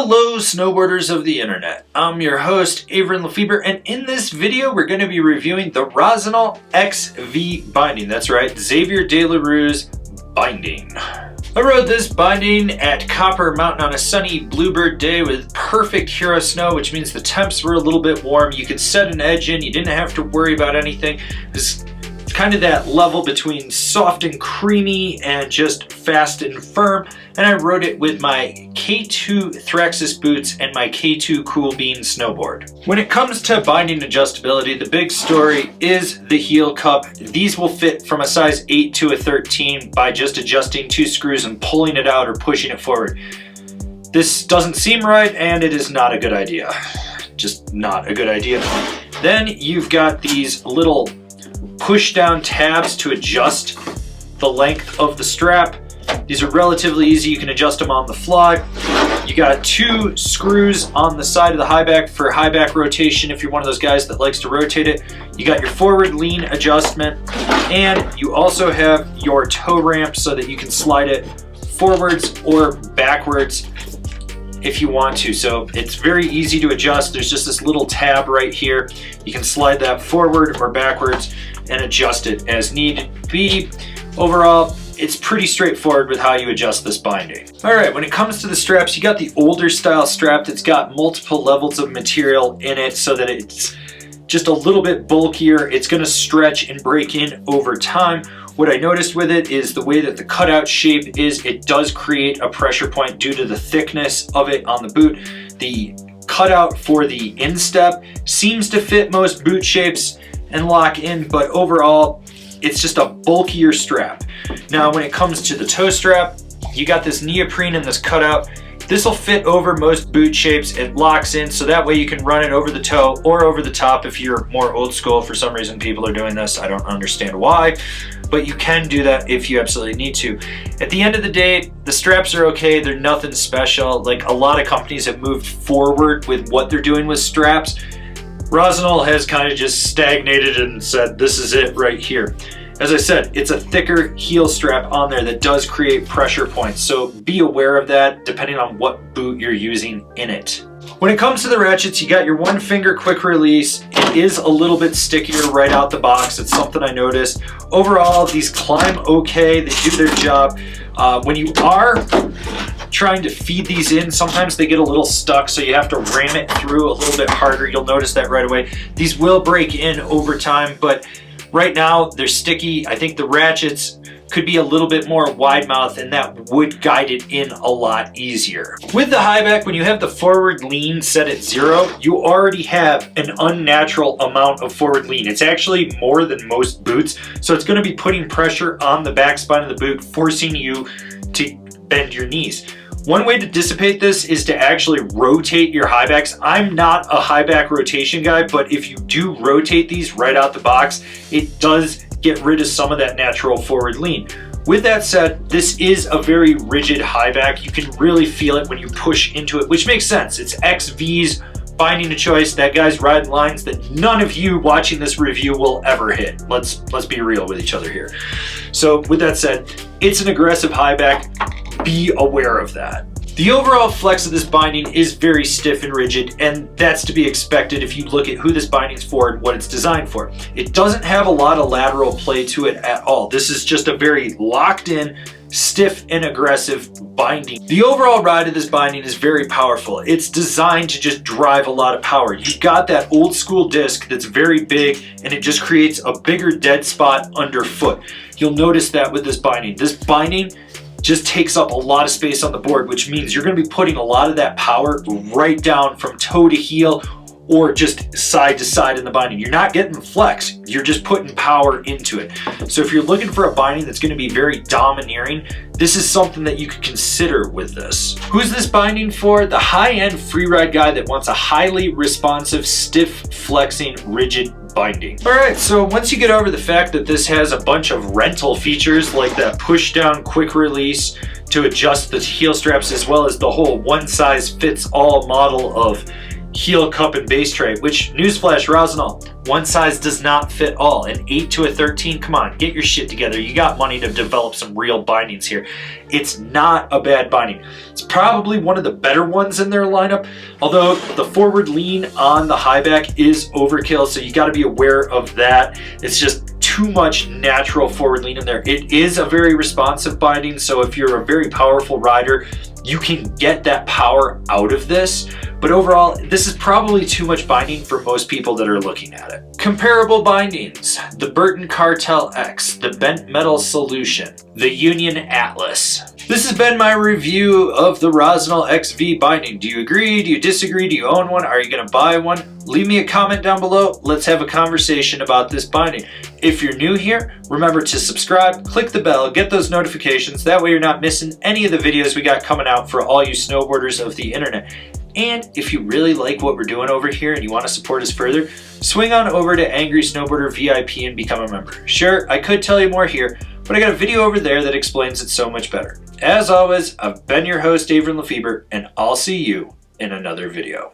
Hello snowboarders of the internet, I'm your host Avran LeFeber, and in this video we're going to be reviewing the Rossignol XV binding. That's right, Xavier de la Rue's binding. I rode this binding at Copper Mountain on a sunny bluebird day with perfect Hero snow, which means the temps were a little bit warm. You could set an edge in, you didn't have to worry about anything. It's kind of that level between soft and creamy and just fast and firm. And I rode it with my K2 Thraxis boots and my K2 Cool Bean snowboard. When it comes to binding adjustability, the big story is the heel cup. These will fit from a size 8 to a 13 by just adjusting 2 screws and pulling it out or pushing it forward. This doesn't seem right, and it is not a good idea. Just not a good idea. Then you've got these little push down tabs to adjust the length of the strap. These are relatively easy, you can adjust them on the fly. You got 2 screws on the side of the high back for high back rotation if you're one of those guys that likes to rotate it. You got your forward lean adjustment, and you also have your toe ramp so that you can slide it forwards or backwards if you want to. So it's very easy to adjust. There's just this little tab right here. You can slide that forward or backwards and adjust it as needed be. Overall, it's pretty straightforward with how you adjust this binding. All right, when it comes to the straps, you got the older style strap that's got multiple levels of material in it so that it's just a little bit bulkier. It's gonna stretch and break in over time. What I noticed with it is the way that the cutout shape is, it does create a pressure point due to the thickness of it on the boot. The cutout for the instep seems to fit most boot shapes and lock in, but overall, it's just a bulkier strap. Now, when it comes to the toe strap, you got this neoprene and this cutout. This will fit over most boot shapes. It locks in, so that way you can run it over the toe or over the top if you're more old school. For some reason, people are doing this. I don't understand why, but you can do that if you absolutely need to. At the end of the day, the straps are okay. They're nothing special. Like, a lot of companies have moved forward with what they're doing with straps. Rossignol has kind of just stagnated and said, this is it right here. As I said, it's a thicker heel strap on there that does create pressure points, so be aware of that depending on what boot you're using in it. When it comes to the ratchets, you got your 1-finger quick release. It is a little bit stickier right out the box. It's something I noticed. Overall, these climb okay. They do their job. When you are trying to feed these in, sometimes they get a little stuck, so you have to ram it through a little bit harder. You'll notice that right away. These will break in over time, but right now they're sticky. I think the ratchets could be a little bit more wide mouth, and that would guide it in a lot easier. With the high back, when you have the forward lean set at 0, you already have an unnatural amount of forward lean. It's actually more than most boots, so it's going to be putting pressure on the back spine of the boot, forcing you to bend your knees. One way to dissipate this is to actually rotate your high backs. I'm not a high back rotation guy, but if you do rotate these right out the box, it does get rid of some of that natural forward lean. With that said, this is a very rigid high back. You can really feel it when you push into it, which makes sense. It's XV's binding of choice. That guy's riding lines that none of you watching this review will ever hit. Let's be real with each other here. So with that said, it's an aggressive high back. Be aware of that. The overall flex of this binding is very stiff and rigid, and that's to be expected if you look at who this binding's for and what it's designed for. It doesn't have a lot of lateral play to it at all. This is just a very locked in, stiff and aggressive binding. The overall ride of this binding is very powerful. It's designed to just drive a lot of power. You've got that old school disc that's very big, and it just creates a bigger dead spot underfoot. You'll notice that with this binding. This binding just takes up a lot of space on the board, which means you're going to be putting a lot of that power right down from toe to heel or just side to side in the binding. You're not getting flex, you're just putting power into it. So if you're looking for a binding that's going to be very domineering, this is something that you could consider with this. Who's this binding for? The high-end freeride guy that wants a highly responsive, stiff, flexing, rigid binding. All right, so once you get over the fact that this has a bunch of rental features like that push down quick release to adjust the heel straps, as well as the whole one size fits all model of heel cup and base tray, which, newsflash, Rossignol, one size does not fit all. An 8 to a 13, come on, get your shit together. You got money to develop some real bindings here. It's not a bad binding. It's probably one of the better ones in their lineup, although the forward lean on the high back is overkill, so you gotta be aware of that. It's just too much natural forward lean in there. It is a very responsive binding, so if you're a very powerful rider, you can get that power out of this, but overall, this is probably too much binding for most people that are looking at it. Comparable bindings: the Burton Cartel X, the Bent Metal Solution, the Union Atlas. This has been my review of the Rossignol XV binding. Do you agree? Do you disagree? Do you own one? Are you gonna buy one? Leave me a comment down below. Let's have a conversation about this binding. If you're new here, remember to subscribe, click the bell, get those notifications. That way you're not missing any of the videos we got coming out for all you snowboarders of the internet. And if you really like what we're doing over here and you want to support us further, swing on over to Angry Snowboarder VIP and become a member. Sure, I could tell you more here, but I got a video over there that explains it so much better. As always, I've been your host, Avran LeFeber, and I'll see you in another video.